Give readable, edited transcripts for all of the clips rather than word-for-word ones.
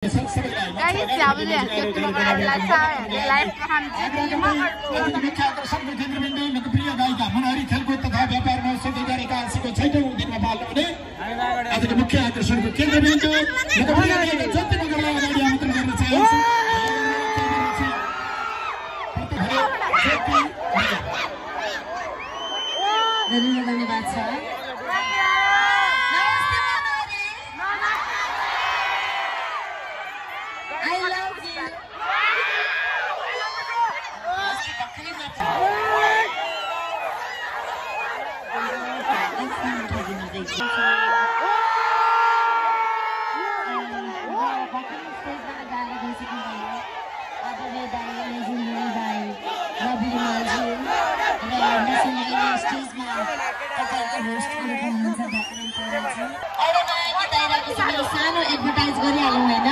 Guys, siapa tu ya? Kita nak live saya, live हम जी मुख्य आकर्षण में केन्द्रबिन्दु लोकप्रिय गायिका मनहरी खेलकुद तथा व्यापार महोत्सव 2081 को 6औं दिनमा पालन हुने आजको मुख्य आकर्षणको केन्द्रबिन्दु लोकप्रिय गायिका ज्योति मगरलाई अगाडि आमन्त्रण गर्न चाहन्छु। धन्यवाद छ। I love you. सानो एडभर्टाइज गरिहालौँ हैन?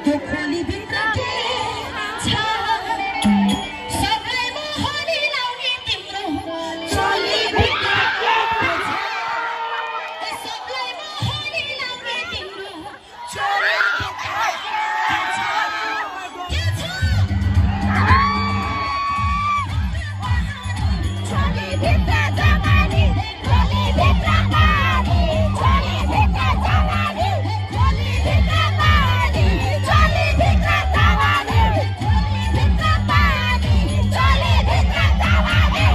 त्यो खोली भित्र के छ सबलाई मोहनी लाउने तिम्रो चोली भित्र के छ सबलाई मोहनी लाउने तिम्रो चोली भित्र के छ चोली भित्र जवानी चोली भित्र पानी चोली भित्र जवानी चोली भित्र पानी चोली भित्र जवानी चोली भित्र पानी चोली भित्र जवानी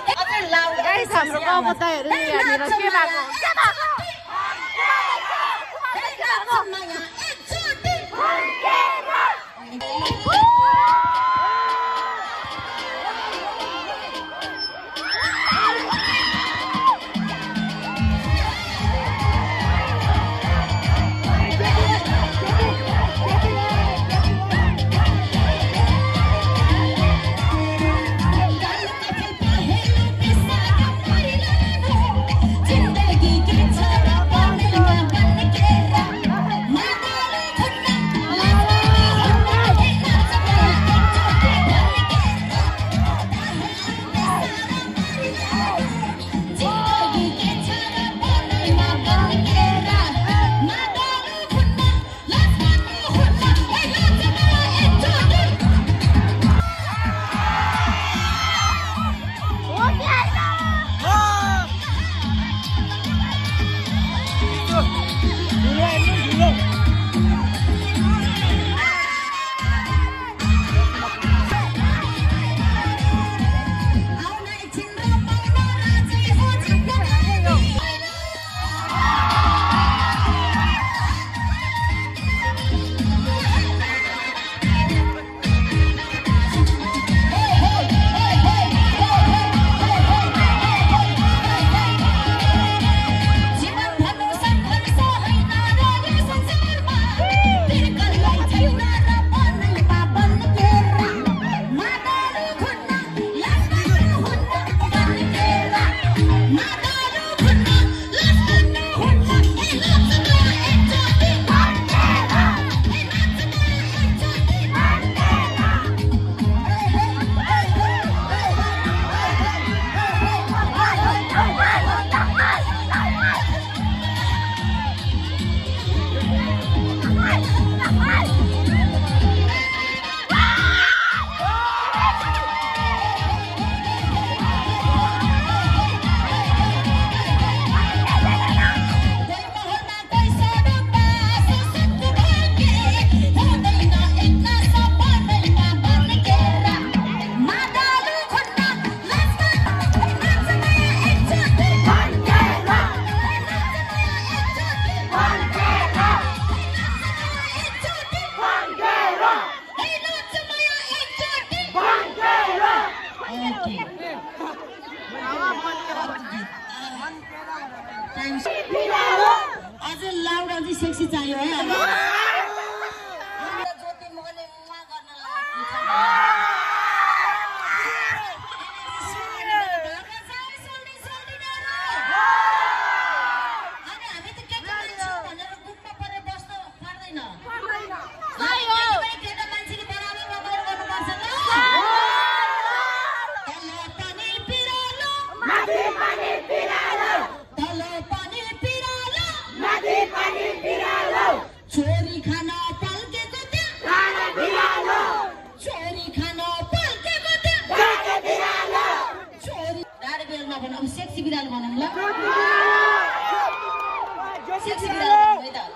हाम्रो गाउँको दाइहरू यहाँनिर के भएको अझै लाउड अझै सेक्सी चाहियो है ज्योति मगले उमा गर्न हामी त के गर्छौ भनेर गुम्बा परे बस्न पर्दैन केटा मान्छेले बराबर गर्नुपर्छ ल छोरी खाना पल्केको छोरी खाना पल्केको छोरी डाँडे बेल नभन अब सेक्सी बिरालो भनौँ ल सेक्सी बिरालो है त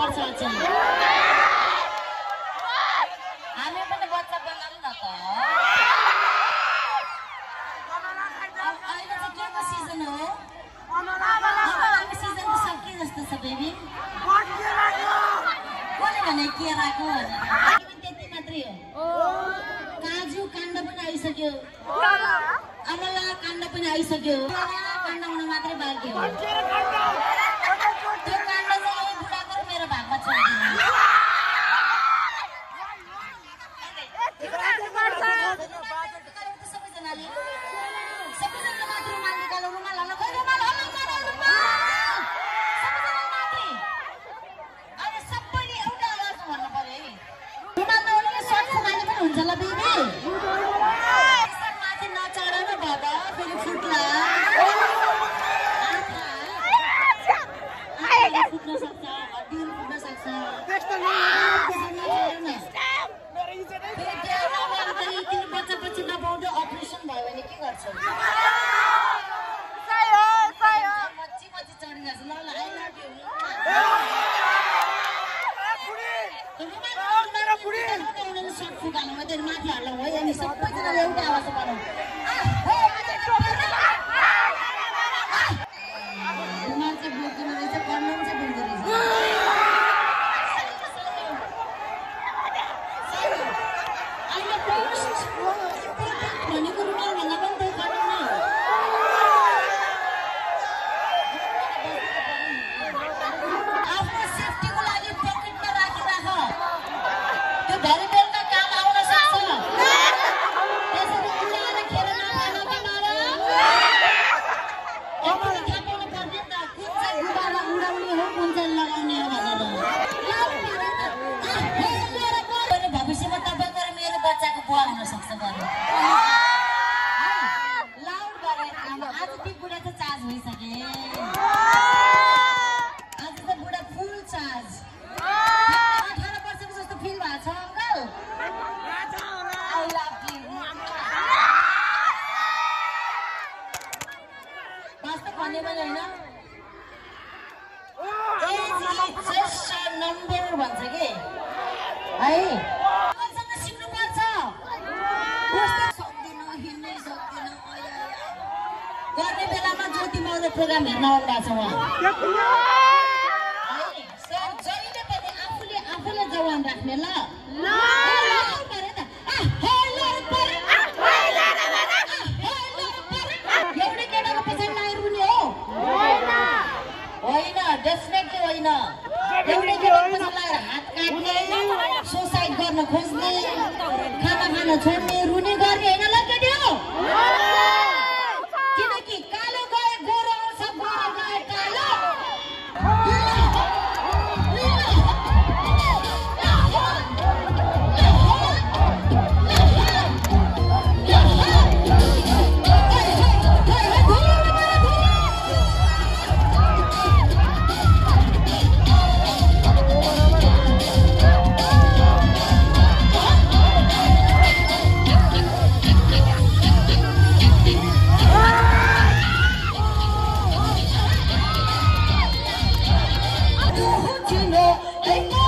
पर्छ अचेल हामी पनि बच्चा बनाउँ न त अहिले चाहिँ केको सिजन हो अमलाको सिजन त सकिए जस्तो छ बेबी कसले भने केराको भनेर त्यति मात्रै हो काजु काण्ड पनि आइसक्यो अमला काण्ड पनि आइसक्यो काण्ड हुन मात्रै बाँकी हो त्यो काण्ड चाहिँ बुढाको र मेरो भागमा छ सबैजनाले माथि रुमाल निकाल्नु रुमाल हाल्नु खोइ रुमाल हाल्नु सबैजना माथि अहिले सबैले एउटा आवाजमा भन्नु पर्यो है रुमाल नहुने सर्ट फुकाले पनि हुन्छ ल बेबी माथि नचढाउनु बाबा फेरि फुट्ला फुट्न सक्छ हड्डीहरू फुट्न सक्छ त्यो बच्चा पछि नपाउँदो अपरेसन भयो भने के गर्छौ मच्ची मच्ची चढिरहेछ ल ल आई लभ यु सर्ट फुकाल्नु मात्रै माथि हाल्नु है अनि सबैजनाले एउटा आवाज बनाऊ रुमाल चाहिँ बोक्दैन रहेछ कन्डम चाहिँ बोक्दो रहेछ भनेको रुमाल भन्दा पनि त्यही कन्डम नै हो आफ्नो सेफ्टीको लागि पकेटमा राखिराख त्यो धेरै बेलुका काम आउन सक्छ त्यसरी उडाएर खेर नखानु कि नर अरूले थाहा पाउनु पर्दैन त कुन चाहिँ बुढालाई उडाउने हो कुन चाहिँ लगाउने हो भनेर भविष्यमा तपाईँको र मेरो बच्चाको बुवा हुन सक्छ बरु लाउड गरेर आज ती बुढा त चार्ज भइसके आज त बुढा फुल चार्ज 18 वर्षको जस्तो फिल भएको छ अङ्कल आई लभ यु वास्तव भन्ने पनि होइन नम्बर भन्छ कि है सिक्नुपर्छ गर्ने बेलामा ज्योति मौर्य प्रोग्राम हेर्न आउनु भएको छ उहाँ जहिले पनि आफूले जवान राख्ने ल एउटै केटाको पछाडि लागिरुने हो होइन डेफिनेटली होइन एउटै केटाको पछाडि लागेर हात काट्ने सुसाइड गर्न खोज्ने खाना खान छोड्ने रुने गर्ने होइन ल केटी हो किनकि कालो गए गोरो आउँछ गोरो गए कालो you know,